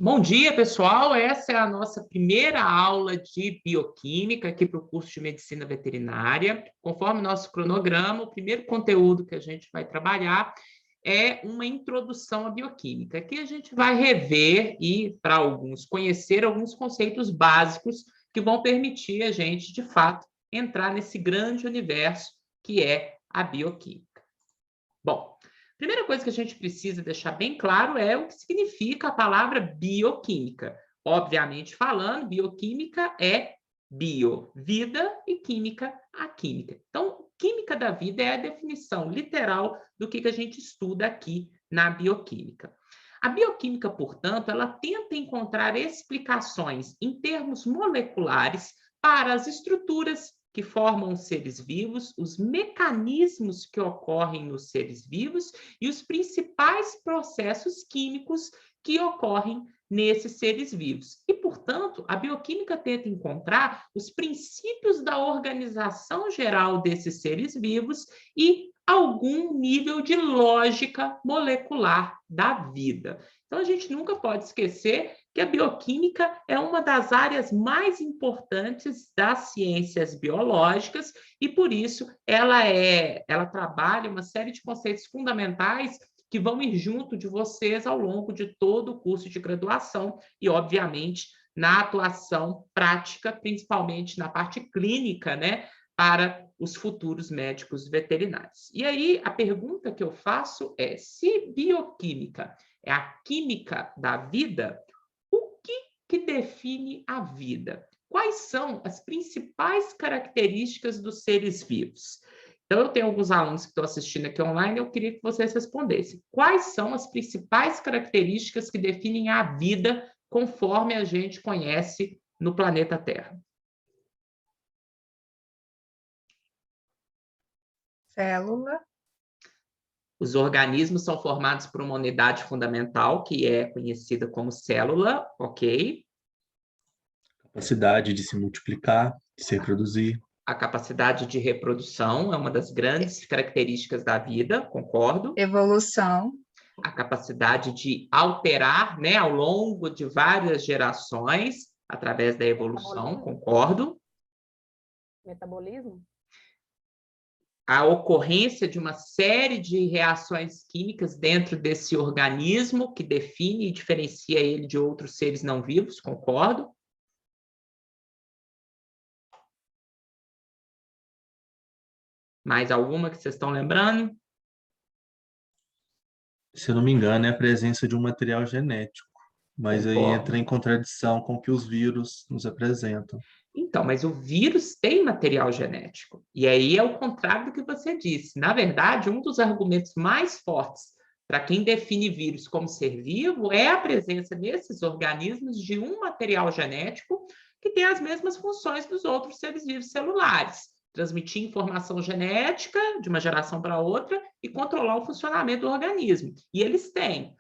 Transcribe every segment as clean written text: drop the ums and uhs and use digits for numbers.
Bom dia, pessoal. Essa é a nossa primeira aula de bioquímica aqui para o curso de medicina veterinária. Conforme o nosso cronograma, o primeiro conteúdo que a gente vai trabalhar é uma introdução à bioquímica. Aqui a gente vai rever e, para alguns, conhecer alguns conceitos básicos que vão permitir a gente, de fato, entrar nesse grande universo que é a bioquímica. Bom, a primeira coisa que a gente precisa deixar bem claro é o que significa a palavra bioquímica. Obviamente falando, bioquímica é bio, vida, e química, a química. Então, química da vida é a definição literal do que a gente estuda aqui na bioquímica. A bioquímica, portanto, ela tenta encontrar explicações em termos moleculares para as estruturas que formam os seres vivos, os mecanismos que ocorrem nos seres vivos e os principais processos químicos que ocorrem nesses seres vivos. E, portanto, a bioquímica tenta encontrar os princípios da organização geral desses seres vivos e algum nível de lógica molecular da vida. Então, a gente nunca pode esquecer que a bioquímica é uma das áreas mais importantes das ciências biológicas e, por isso, ela trabalha uma série de conceitos fundamentais que vão ir junto de vocês ao longo de todo o curso de graduação e, obviamente, na atuação prática, principalmente na parte clínica, né, para os futuros médicos veterinários. E aí, a pergunta que eu faço é: se bioquímica é a química da vida, o que define a vida? Quais são as principais características dos seres vivos? Então, eu tenho alguns alunos que estão assistindo aqui online, eu queria que vocês respondessem. Quais são as principais características que definem a vida conforme a gente conhece no planeta Terra? Célula. Os organismos são formados por uma unidade fundamental, que é conhecida como célula, ok? Capacidade de se multiplicar, de se reproduzir. A capacidade de reprodução é uma das grandes características da vida, concordo. Evolução. A capacidade de alterar, né, ao longo de várias gerações, através da evolução, concordo. Metabolismo? A ocorrência de uma série de reações químicas dentro desse organismo que define e diferencia ele de outros seres não vivos, concordo. Mais alguma que vocês estão lembrando? Se eu não me engano, é a presença de um material genético, mas aí Concordo. entra em contradição com o que os vírus nos apresentam. Então, mas o vírus tem material genético. E aí é o contrário do que você disse. Na verdade, um dos argumentos mais fortes para quem define vírus como ser vivo é a presença nesses organismos de um material genético que tem as mesmas funções dos outros seres vivos celulares. Transmitir informação genética de uma geração para outra e controlar o funcionamento do organismo. E eles têm.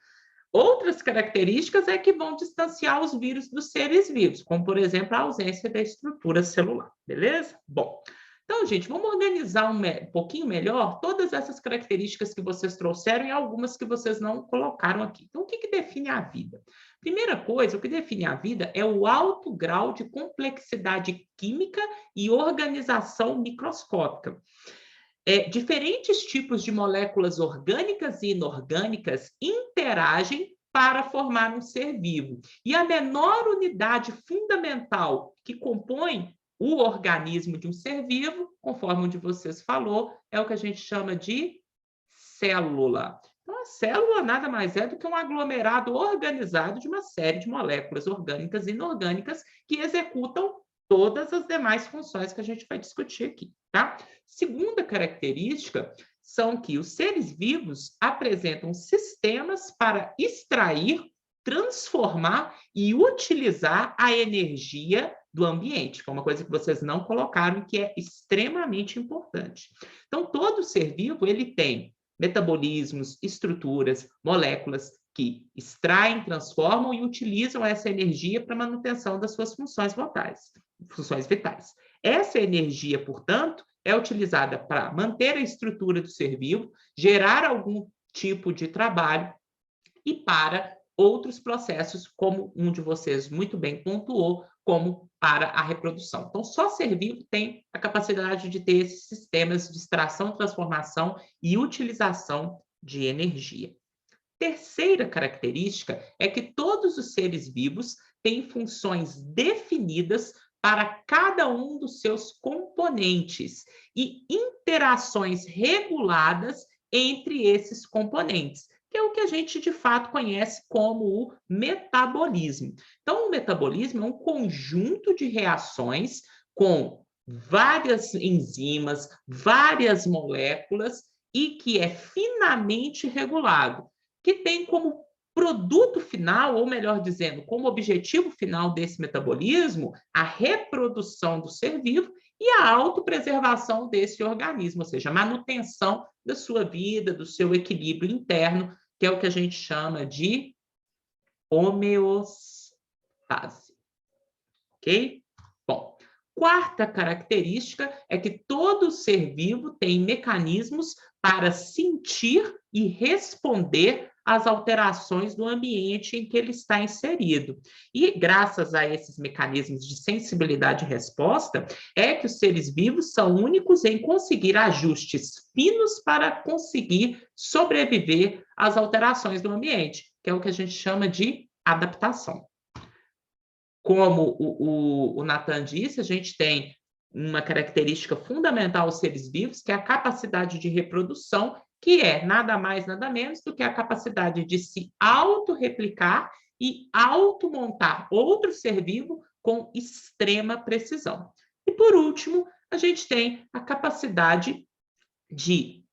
Outras características é que vão distanciar os vírus dos seres vivos, como, por exemplo, a ausência da estrutura celular, beleza? Bom, então, gente, vamos organizar um pouquinho melhor todas essas características que vocês trouxeram e algumas que vocês não colocaram aqui. Então, o que define a vida? Primeira coisa, o que define a vida é o alto grau de complexidade química e organização microscópica. Diferentes tipos de moléculas orgânicas e inorgânicas interagem para formar um ser vivo. E a menor unidade fundamental que compõe o organismo de um ser vivo, conforme um de vocês falou, é o que a gente chama de célula. Então, a célula nada mais é do que um aglomerado organizado de uma série de moléculas orgânicas e inorgânicas que executam todas as demais funções que a gente vai discutir aqui, tá? Segunda característica são que os seres vivos apresentam sistemas para extrair, transformar e utilizar a energia do ambiente, que é uma coisa que vocês não colocaram e que é extremamente importante. Então, todo ser vivo, ele tem metabolismos, estruturas, moléculas que extraem, transformam e utilizam essa energia para a manutenção das suas funções vitais. Essa energia, portanto, é utilizada para manter a estrutura do ser vivo, gerar algum tipo de trabalho e para outros processos, como um de vocês muito bem pontuou, como para a reprodução. Então, só ser vivo tem a capacidade de ter esses sistemas de extração, transformação e utilização de energia. Terceira característica é que todos os seres vivos têm funções definidas para cada um dos seus componentes e interações reguladas entre esses componentes, que é o que a gente de fato conhece como o metabolismo. Então, o metabolismo é um conjunto de reações com várias enzimas, várias moléculas e que é finamente regulado, que tem como produto final, ou melhor dizendo, como objetivo final desse metabolismo, a reprodução do ser vivo e a autopreservação desse organismo, ou seja, a manutenção da sua vida, do seu equilíbrio interno, que é o que a gente chama de homeostase. Ok? Bom, quarta característica é que todo ser vivo tem mecanismos para sentir e responder às alterações do ambiente em que ele está inserido. E graças a esses mecanismos de sensibilidade e resposta, é que os seres vivos são únicos em conseguir ajustes finos para conseguir sobreviver às alterações do ambiente, que é o que a gente chama de adaptação. Como o Nathan disse, a gente tem uma característica fundamental aos seres vivos, que é a capacidade de reprodução, que é nada mais, nada menos do que a capacidade de se autorreplicar e automontar outro ser vivo com extrema precisão. E, por último, a gente tem a capacidade de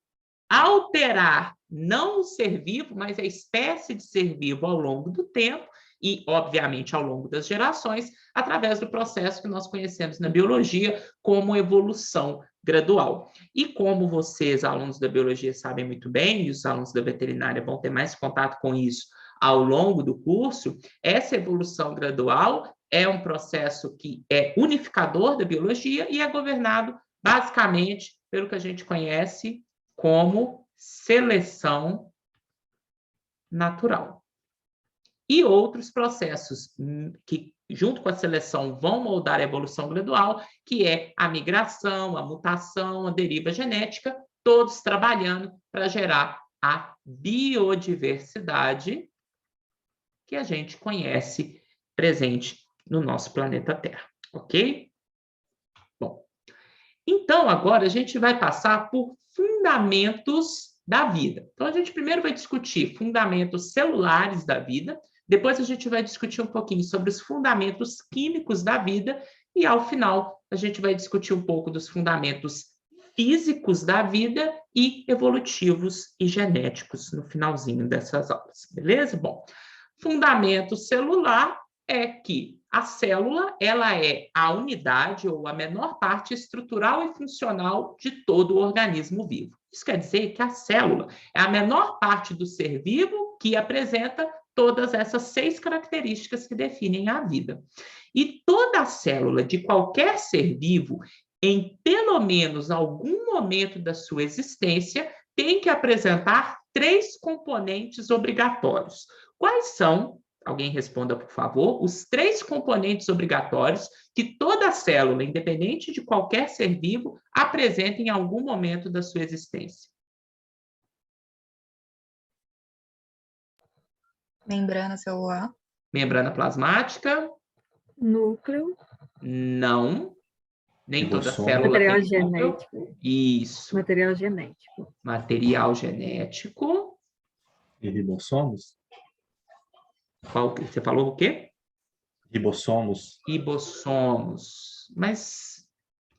alterar não o ser vivo, mas a espécie de ser vivo ao longo do tempo e, obviamente, ao longo das gerações, através do processo que nós conhecemos na biologia como evolução gradual. E como vocês, alunos da biologia, sabem muito bem, e os alunos da veterinária vão ter mais contato com isso ao longo do curso, essa evolução gradual é um processo que é unificador da biologia e é governado, basicamente, pelo que a gente conhece como seleção natural. E outros processos que, junto com a seleção, vão moldar a evolução gradual, que é a migração, a mutação, a deriva genética, todos trabalhando para gerar a biodiversidade que a gente conhece presente no nosso planeta Terra, ok? Bom, então agora a gente vai passar por fundamentos da vida. Então a gente primeiro vai discutir fundamentos celulares da vida, depois a gente vai discutir um pouquinho sobre os fundamentos químicos da vida e, ao final, a gente vai discutir um pouco dos fundamentos físicos da vida e evolutivos e genéticos no finalzinho dessas aulas, beleza? Bom, fundamento celular é que a célula, ela é a unidade ou a menor parte estrutural e funcional de todo o organismo vivo. Isso quer dizer que a célula é a menor parte do ser vivo que apresenta todas essas 6 características que definem a vida. E toda célula de qualquer ser vivo, em pelo menos algum momento da sua existência, tem que apresentar 3 componentes obrigatórios. Quais são? Alguém responda, por favor, os 3 componentes obrigatórios que toda célula, independente de qualquer ser vivo, apresenta em algum momento da sua existência. Membrana celular. Membrana plasmática? Núcleo. Não. Nem toda Ribossomo. célula Material tem núcleo. genético. Isso. Material genético. Material genético. E ribossomos? Você falou o quê? Ribossomos. Ribossomos. Mas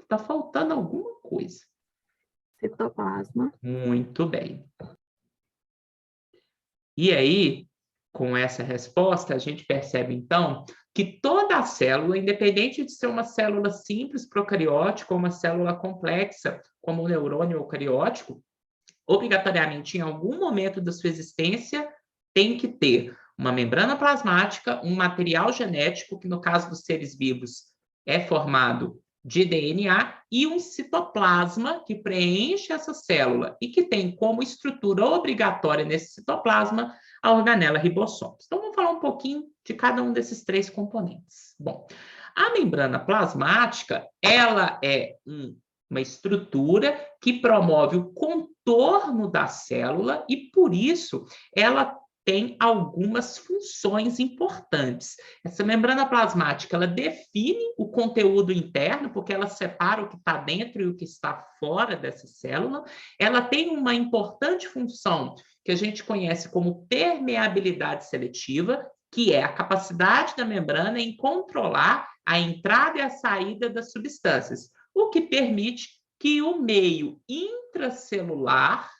está faltando alguma coisa. Citoplasma. Muito bem. E aí, com essa resposta, a gente percebe, então, que toda a célula, independente de ser uma célula simples procariótica ou uma célula complexa, como o neurônio eucariótico, obrigatoriamente, em algum momento da sua existência, tem que ter uma membrana plasmática, um material genético, que no caso dos seres vivos é formado de DNA, e um citoplasma que preenche essa célula e que tem como estrutura obrigatória nesse citoplasma a organela ribossomos. Então, vamos pouquinho de cada um desses 3 componentes. Bom, a membrana plasmática, ela é uma estrutura que promove o contorno da célula e, por isso, ela tem algumas funções importantes. Essa membrana plasmática, ela define o conteúdo interno, porque ela separa o que está dentro e o que está fora dessa célula. Ela tem uma importante função que a gente conhece como permeabilidade seletiva, que é a capacidade da membrana em controlar a entrada e a saída das substâncias, o que permite que o meio intracelular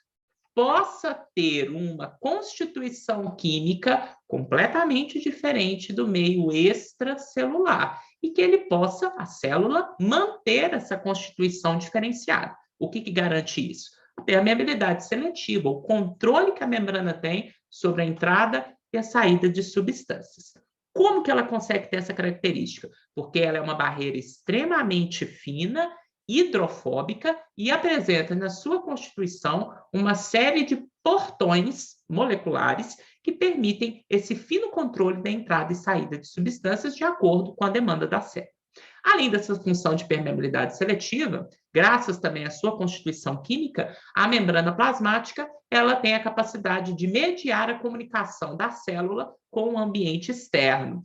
possa ter uma constituição química completamente diferente do meio extracelular e que ele possa, a célula, manter essa constituição diferenciada. O que garante isso? A permeabilidade seletiva, o controle que a membrana tem sobre a entrada e a saída de substâncias. Como que ela consegue ter essa característica? Porque ela é uma barreira extremamente fina, hidrofóbica e apresenta na sua constituição uma série de portões moleculares que permitem esse fino controle da entrada e saída de substâncias de acordo com a demanda da célula. Além dessa função de permeabilidade seletiva, graças também à sua constituição química, a membrana plasmática ela tem a capacidade de mediar a comunicação da célula com o ambiente externo,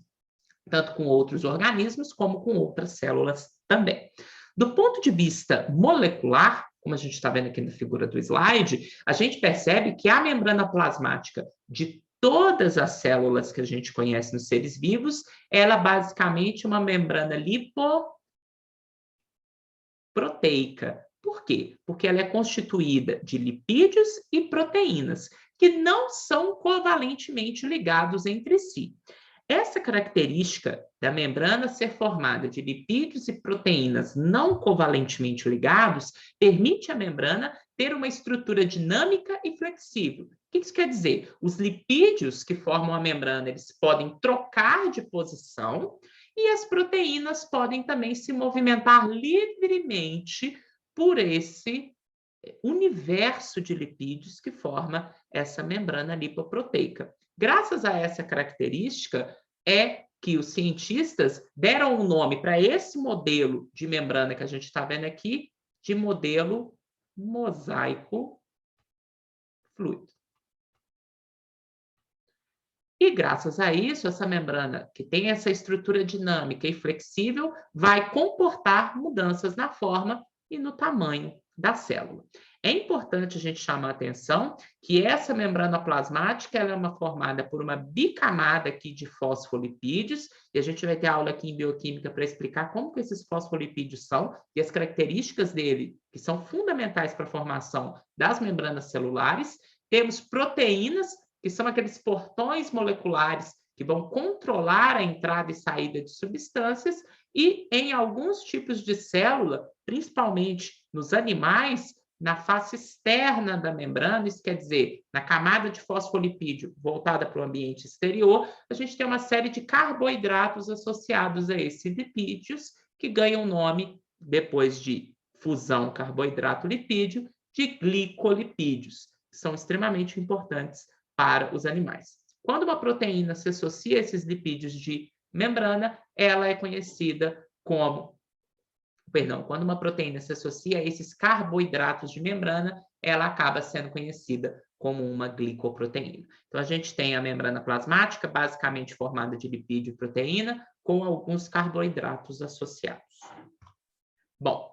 tanto com outros organismos como com outras células também. Do ponto de vista molecular, como a gente está vendo aqui na figura do slide, a gente percebe que a membrana plasmática de todas as células que a gente conhece nos seres vivos, ela basicamente é uma membrana lipoproteica. Por quê? Porque ela é constituída de lipídios e proteínas, que não são covalentemente ligados entre si. Essa característica da membrana ser formada de lipídios e proteínas não covalentemente ligados permite à membrana ter uma estrutura dinâmica e flexível. O que isso quer dizer? Os lipídios que formam a membrana, eles podem trocar de posição e as proteínas podem também se movimentar livremente por esse universo de lipídios que forma essa membrana lipoproteica. Graças a essa característica, é que os cientistas deram um nome para esse modelo de membrana que a gente está vendo aqui, de modelo mosaico fluido. E graças a isso, essa membrana, que tem essa estrutura dinâmica e flexível, vai comportar mudanças na forma e no tamanho da célula. É importante a gente chamar a atenção que essa membrana plasmática ela é formada por uma bicamada aqui de fosfolipídios, e a gente vai ter aula aqui em bioquímica para explicar como que esses fosfolipídios são e as características dele, que são fundamentais para a formação das membranas celulares. Temos proteínas, que são aqueles portões moleculares que vão controlar a entrada e saída de substâncias, e em alguns tipos de célula, principalmente nos animais, na face externa da membrana, isso quer dizer, na camada de fosfolipídio voltada para o ambiente exterior, a gente tem uma série de carboidratos associados a esses lipídios, que ganham o nome, depois de fusão carboidrato-lipídio, de glicolipídios, que são extremamente importantes para os animais. Quando uma proteína se associa a esses lipídios de membrana, ela é conhecida como... quando uma proteína se associa a esses carboidratos de membrana, ela acaba sendo conhecida como uma glicoproteína. Então, a gente tem a membrana plasmática, basicamente formada de lipídio e proteína, com alguns carboidratos associados. Bom,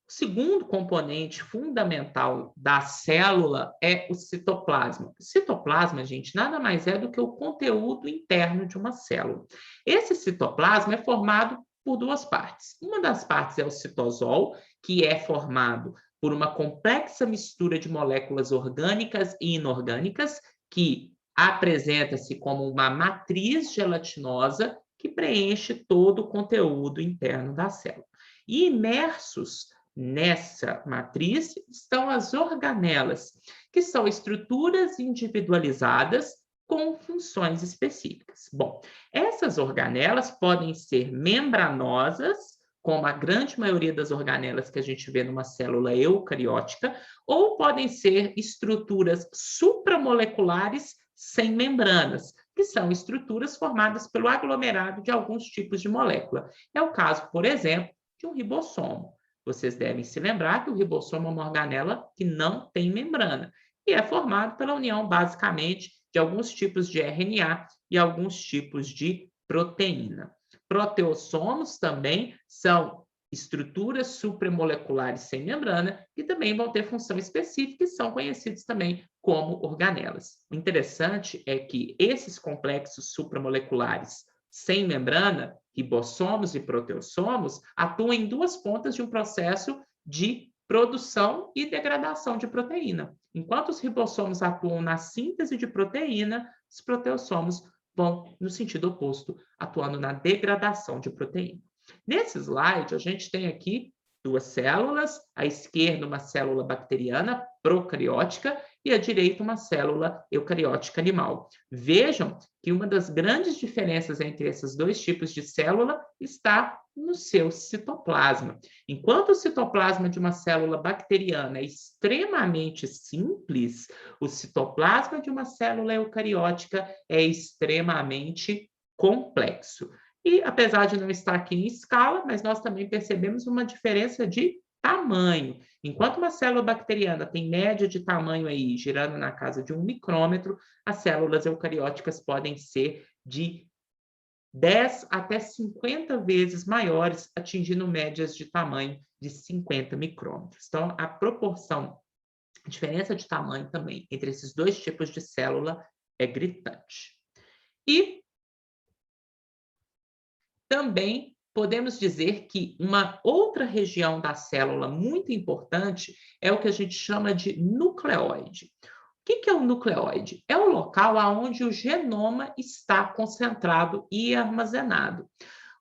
o segundo componente fundamental da célula é o citoplasma. O citoplasma, gente, nada mais é do que o conteúdo interno de uma célula. Esse citoplasma é formado por duas partes. Uma das partes é o citosol, que é formado por uma complexa mistura de moléculas orgânicas e inorgânicas, que apresenta-se como uma matriz gelatinosa que preenche todo o conteúdo interno da célula. E imersos nessa matriz estão as organelas, que são estruturas individualizadas com funções específicas. Bom, essas organelas podem ser membranosas, como a grande maioria das organelas que a gente vê numa célula eucariótica, ou podem ser estruturas supramoleculares sem membranas, que são estruturas formadas pelo aglomerado de alguns tipos de molécula. É o caso, por exemplo, de um ribossomo. Vocês devem se lembrar que o ribossomo é uma organela que não tem membrana e é formado pela união, basicamente, de alguns tipos de RNA e alguns tipos de proteína. Proteossomos também são estruturas supramoleculares sem membrana que também vão ter função específica e são conhecidos também como organelas. O interessante é que esses complexos supramoleculares sem membrana, ribossomos e proteossomos, atuam em duas pontas de um processo de produção e degradação de proteína. Enquanto os ribossomos atuam na síntese de proteína, os proteossomos vão no sentido oposto, atuando na degradação de proteína. Nesse slide, a gente tem aqui duas células, à esquerda uma célula bacteriana procariótica e à direita uma célula eucariótica animal. Vejam que uma das grandes diferenças entre esses dois tipos de célula está no seu citoplasma. Enquanto o citoplasma de uma célula bacteriana é extremamente simples, o citoplasma de uma célula eucariótica é extremamente complexo. E, apesar de não estar aqui em escala, mas nós também percebemos uma diferença de tamanho. Enquanto uma célula bacteriana tem média de tamanho aí, girando na casa de 1 micrômetro, as células eucarióticas podem ser de 10 até 50 vezes maiores, atingindo médias de tamanho de 50 micrômetros. Então, a proporção, a diferença de tamanho também entre esses dois tipos de célula é gritante. E também podemos dizer que uma outra região da célula muito importante é o que a gente chama de nucleoide. O que é o nucleoide? É o local onde o genoma está concentrado e armazenado.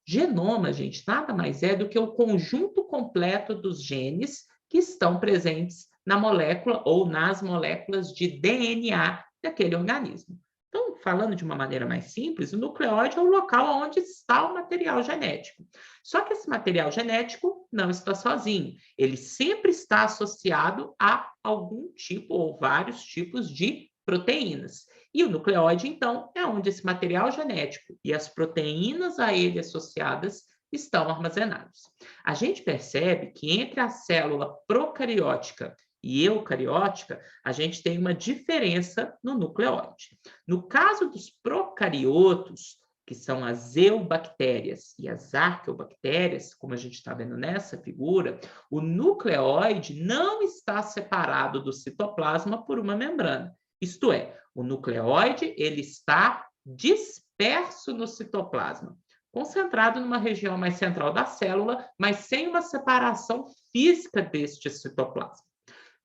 Genoma, gente, nada mais é do que o conjunto completo dos genes que estão presentes na molécula ou nas moléculas de DNA daquele organismo. Então, falando de uma maneira mais simples, o nucleóide é o local onde está o material genético. Só que esse material genético não está sozinho. Ele sempre está associado a algum tipo ou vários tipos de proteínas. E o nucleóide, então, é onde esse material genético e as proteínas a ele associadas estão armazenados. A gente percebe que entre a célula procariótica e eucariótica, a gente tem uma diferença no nucleóide. No caso dos procariotos, que são as eubactérias e as arqueobactérias, como a gente está vendo nessa figura, o nucleóide não está separado do citoplasma por uma membrana. Isto é, o nucleóide ele está disperso no citoplasma, concentrado numa região mais central da célula, mas sem uma separação física deste citoplasma.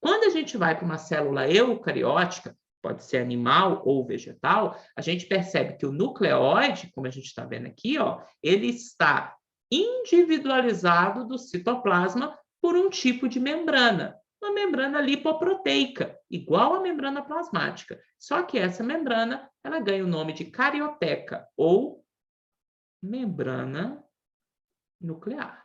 Quando a gente vai para uma célula eucariótica, pode ser animal ou vegetal, a gente percebe que o nucleóide, como a gente está vendo aqui, ó, ele está individualizado do citoplasma por um tipo de membrana, uma membrana lipoproteica, igual à membrana plasmática. Só que essa membrana, ela ganha o nome de carioteca ou membrana nuclear.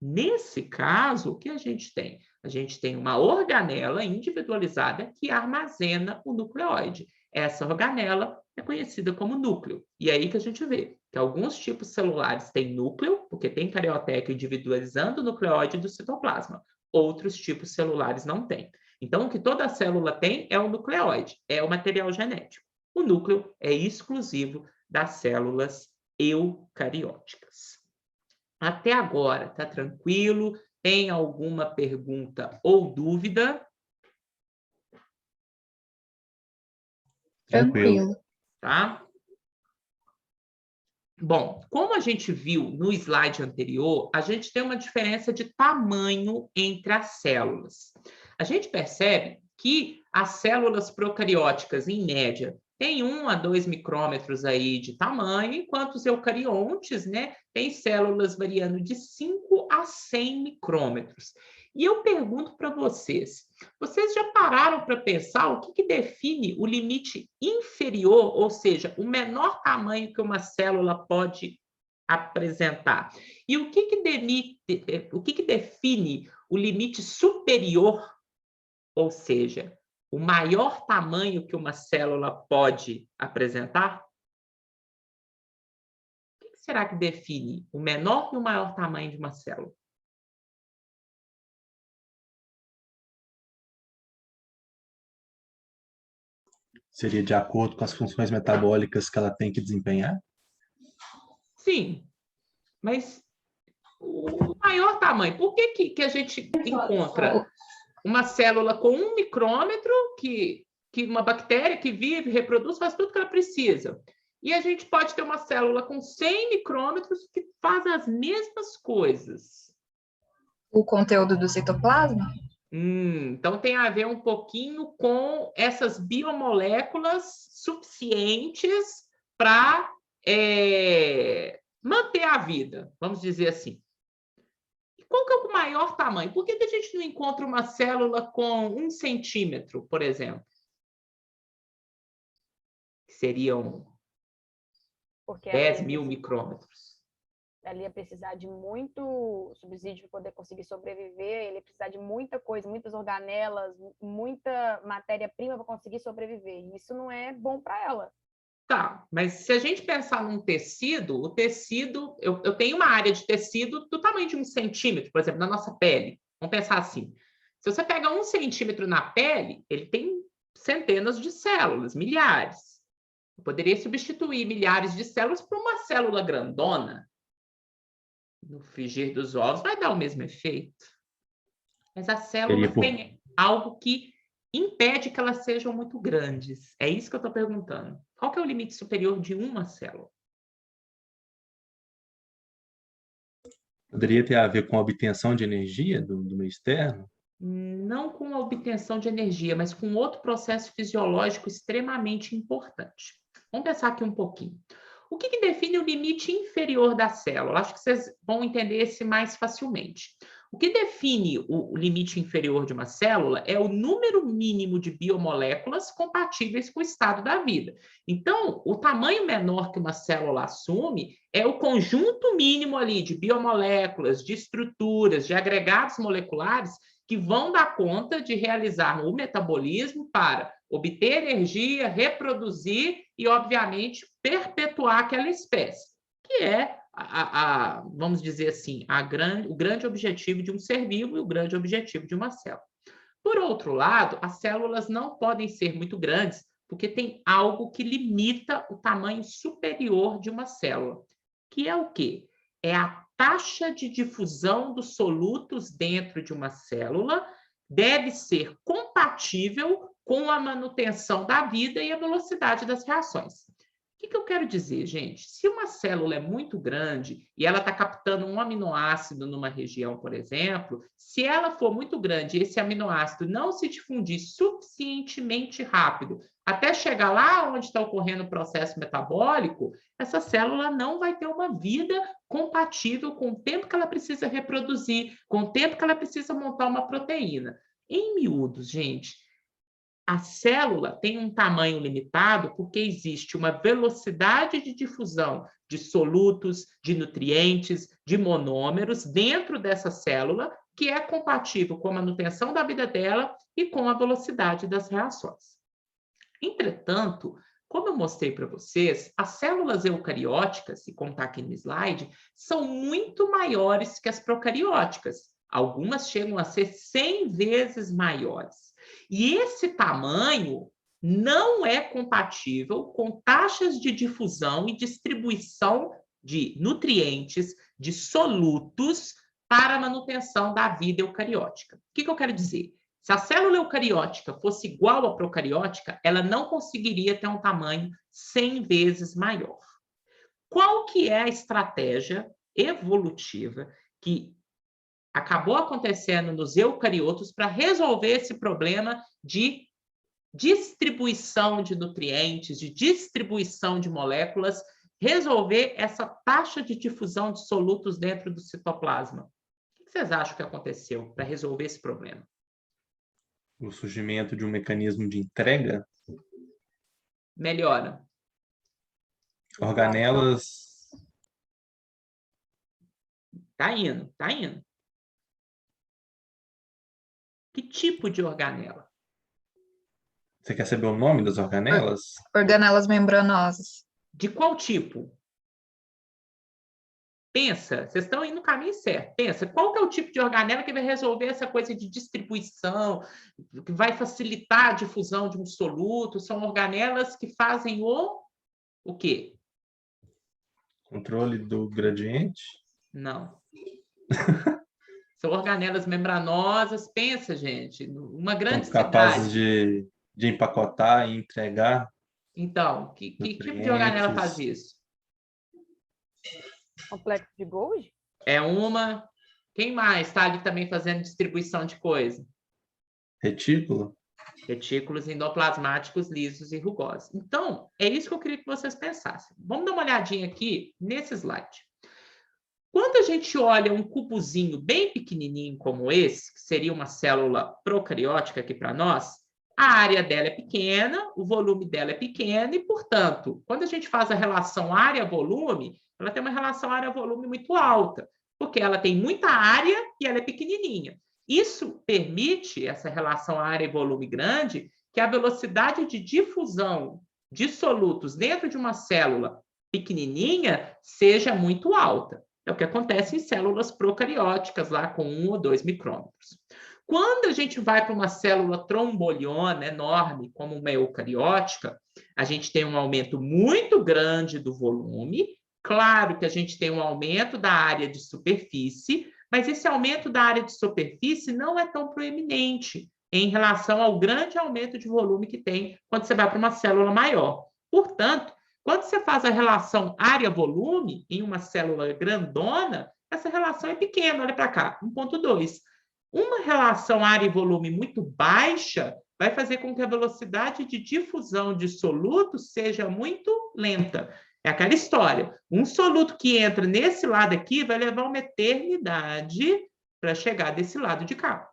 Nesse caso, o que a gente tem? A gente tem uma organela individualizada que armazena o nucleóide. Essa organela é conhecida como núcleo. E é aí que a gente vê que alguns tipos celulares têm núcleo, porque tem carioteca individualizando o nucleóide do citoplasma. Outros tipos celulares não têm. Então, o que toda célula tem é o nucleóide, é o material genético. O núcleo é exclusivo das células eucarióticas. Até agora, tá tranquilo? Tem alguma pergunta ou dúvida? Tranquilo. Tá? Bom, como a gente viu no slide anterior, a gente tem uma diferença de tamanho entre as células. A gente percebe que as células procarióticas, em média, têm 1 a 2 micrômetros aí de tamanho, enquanto os eucariontes, né, têm células variando de 5 a 100 micrômetros. E eu pergunto para vocês já pararam para pensar o que define o limite inferior, ou seja, o menor tamanho que uma célula pode apresentar? E o que define o limite superior, ou seja, o maior tamanho que uma célula pode apresentar? O que será que define o menor e o maior tamanho de uma célula? Seria de acordo com as funções metabólicas que ela tem que desempenhar? Sim, mas o maior tamanho, por que a gente encontra uma célula com 1 micrômetro, que uma bactéria que vive, reproduz, faz tudo que ela precisa, e a gente pode ter uma célula com 100 micrômetros que faz as mesmas coisas? O conteúdo do citoplasma? Então tem a ver um pouquinho com essas biomoléculas suficientes para manter a vida, vamos dizer assim. E qual que é o maior tamanho? Por que a gente não encontra uma célula com 1 centímetro, por exemplo? Que seriam Porque 10 mil micrômetros. Ele ia precisar de muito subsídio para poder conseguir sobreviver, ele ia precisar de muita coisa, muitas organelas, muita matéria-prima para conseguir sobreviver. E isso não é bom para ela. Tá, mas se a gente pensar num tecido, o tecido, eu tenho uma área de tecido do tamanho de 1 centímetro, por exemplo, na nossa pele. Vamos pensar assim. Se você pega 1 centímetro na pele, ele tem centenas de células, milhares. Eu poderia substituir milhares de células por uma célula grandona. No frigir dos ovos vai dar o mesmo efeito. Mas a célula tem algo que impede que elas sejam muito grandes. É isso que eu estou perguntando. Qual que é o limite superior de uma célula? Poderia ter a ver com a obtenção de energia do meio externo? Não com a obtenção de energia, mas com outro processo fisiológico extremamente importante. Vamos pensar aqui um pouquinho. O que define o limite inferior da célula? Acho que vocês vão entender esse mais facilmente. O que define o limite inferior de uma célula é o número mínimo de biomoléculas compatíveis com o estado da vida. Então, o tamanho menor que uma célula assume é o conjunto mínimo ali de biomoléculas, de estruturas, de agregados moleculares que vão dar conta de realizar o metabolismo para obter energia, reproduzir e, obviamente, perpetuar aquela espécie, que é, vamos dizer assim, o grande objetivo de um ser vivo e o grande objetivo de uma célula. Por outro lado, as células não podem ser muito grandes, porque tem algo que limita o tamanho superior de uma célula, que é o quê? É a taxa de difusão dos solutos dentro de uma célula deve ser compatível com a manutenção da vida e a velocidade das reações. O que eu quero dizer, gente? Se uma célula é muito grande e ela está captando um aminoácido numa região, por exemplo, se ela for muito grande e esse aminoácido não se difundir suficientemente rápido até chegar lá onde está ocorrendo o processo metabólico, essa célula não vai ter uma vida compatível com o tempo que ela precisa reproduzir, com o tempo que ela precisa montar uma proteína. Em miúdos, gente, a célula tem um tamanho limitado porque existe uma velocidade de difusão de solutos, de nutrientes, de monômeros dentro dessa célula que é compatível com a manutenção da vida dela e com a velocidade das reações. Entretanto, como eu mostrei para vocês, as células eucarióticas, e como está aqui no slide, são muito maiores que as procarióticas. Algumas chegam a ser 100 vezes maiores. E esse tamanho não é compatível com taxas de difusão e distribuição de nutrientes, de solutos para a manutenção da vida eucariótica. O que eu quero dizer? Se a célula eucariótica fosse igual à procariótica, ela não conseguiria ter um tamanho 100 vezes maior. Qual que é a estratégia evolutiva que acabou acontecendo nos eucariotos para resolver esse problema de distribuição de nutrientes, de distribuição de moléculas, resolver essa taxa de difusão de solutos dentro do citoplasma? O que vocês acham que aconteceu para resolver esse problema? O surgimento de um mecanismo de entrega? Melhora. Organelas. Tá indo, tá indo. Que tipo de organela? Você quer saber o nome das organelas? Organelas membranosas. De qual tipo? Pensa, vocês estão indo no caminho certo. Pensa, qual que é o tipo de organela que vai resolver essa coisa de distribuição, que vai facilitar a difusão de um soluto? São organelas que fazem o quê? Controle do gradiente? Não. São organelas membranosas. Pensa, gente, uma grande São capazes cidade. de empacotar e entregar Então, que tipo de organela faz nutrientes. isso? Complexo de Golgi? É uma. Quem mais está ali também fazendo distribuição de coisa? Retículo? Retículos endoplasmáticos lisos e rugosos. Então, é isso que eu queria que vocês pensassem. Vamos dar uma olhadinha aqui nesse slide. Quando a gente olha um cubozinho bem pequenininho como esse, que seria uma célula procariótica aqui para nós, a área dela é pequena, o volume dela é pequeno e, portanto, quando a gente faz a relação área-volume, ela tem uma relação área-volume muito alta, porque ela tem muita área e ela é pequenininha. Isso permite, essa relação área e volume grande, que a velocidade de difusão de solutos dentro de uma célula pequenininha seja muito alta. É o que acontece em células procarióticas, lá com 1 ou 2 micrômetros. Quando a gente vai para uma célula tromboliana enorme, como uma eucariótica, a gente tem um aumento muito grande do volume. Claro que a gente tem um aumento da área de superfície, mas esse aumento da área de superfície não é tão proeminente em relação ao grande aumento de volume que tem quando você vai para uma célula maior. Portanto, quando você faz a relação área-volume em uma célula grandona, essa relação é pequena, olha para cá, 1,2. Uma relação área e volume muito baixa vai fazer com que a velocidade de difusão de solutos seja muito lenta. É aquela história. Um soluto que entra nesse lado aqui vai levar uma eternidade para chegar desse lado de cá.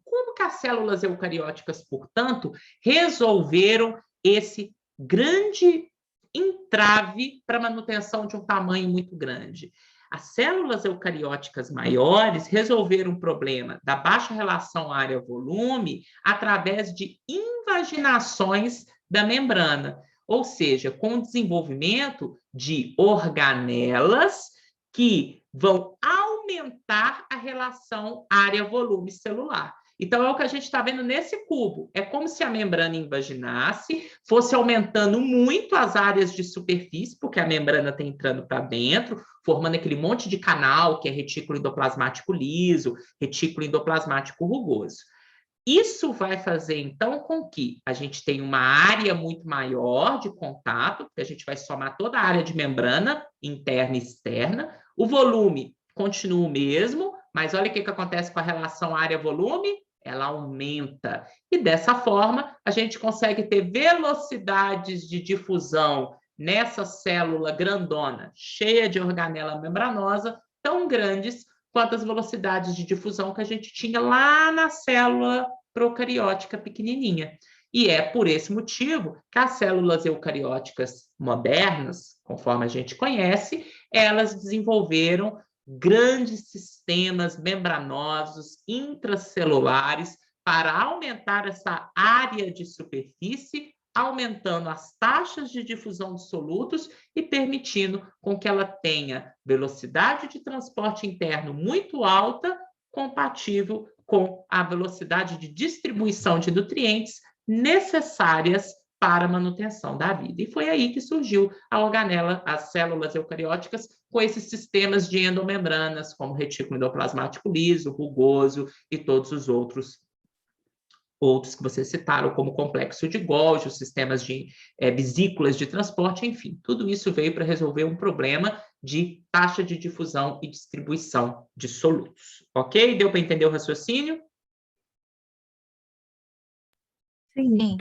Como que as células eucarióticas, portanto, resolveram esse grande entrave para a manutenção de um tamanho muito grande? As células eucarióticas maiores resolveram o problema da baixa relação área-volume através de invaginações da membrana, ou seja, com o desenvolvimento de organelas que vão aumentar a relação área-volume celular. Então, é o que a gente está vendo nesse cubo. É como se a membrana invaginasse, fosse aumentando muito as áreas de superfície, porque a membrana está entrando para dentro, formando aquele monte de canal, que é retículo endoplasmático liso, retículo endoplasmático rugoso. Isso vai fazer, então, com que a gente tenha uma área muito maior de contato, porque a gente vai somar toda a área de membrana, interna e externa. O volume continua o mesmo, mas olha o que acontece com a relação área-volume, ela aumenta. E dessa forma, a gente consegue ter velocidades de difusão nessa célula grandona, cheia de organela membranosa, tão grandes quanto as velocidades de difusão que a gente tinha lá na célula procariótica pequenininha. E é por esse motivo que as células eucarióticas modernas, conforme a gente conhece, elas desenvolveram grandes sistemas membranosos intracelulares para aumentar essa área de superfície, aumentando as taxas de difusão de solutos e permitindo com que ela tenha velocidade de transporte interno muito alta, compatível com a velocidade de distribuição de nutrientes necessárias para a manutenção da vida. E foi aí que surgiu a organela, as células eucarióticas, com esses sistemas de endomembranas, como retículo endoplasmático liso, rugoso e todos os outros que vocês citaram, como complexo de Golgi, os sistemas de vesículas de transporte, enfim, tudo isso veio para resolver um problema de taxa de difusão e distribuição de solutos. Ok? Deu para entender o raciocínio? Sim.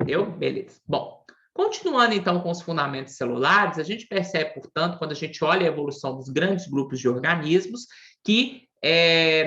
Deu? Beleza. Bom, continuando então com os fundamentos celulares, a gente percebe, portanto, quando a gente olha a evolução dos grandes grupos de organismos, que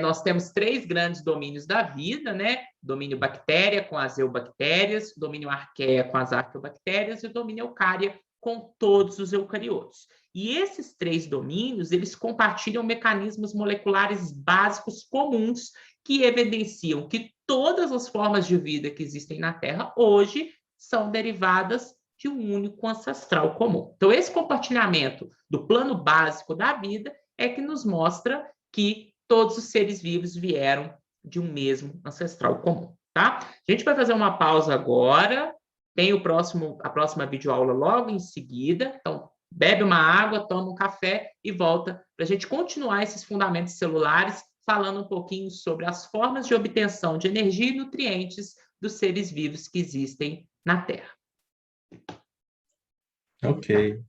nós temos 3 grandes domínios da vida, né? Domínio bactéria com as eubactérias, domínio arqueia com as arqueobactérias e o domínio eucária com todos os eucariotos. E esses 3 domínios, eles compartilham mecanismos moleculares básicos comuns que evidenciam que todas as formas de vida que existem na Terra hoje são derivadas de um único ancestral comum. Então, esse compartilhamento do plano básico da vida é que nos mostra que todos os seres vivos vieram de um mesmo ancestral comum, tá? A gente vai fazer uma pausa agora, tem a próxima videoaula logo em seguida, então bebe uma água, toma um café e volta para a gente continuar esses fundamentos celulares, falando um pouquinho sobre as formas de obtenção de energia e nutrientes dos seres vivos que existem na Terra. Ok.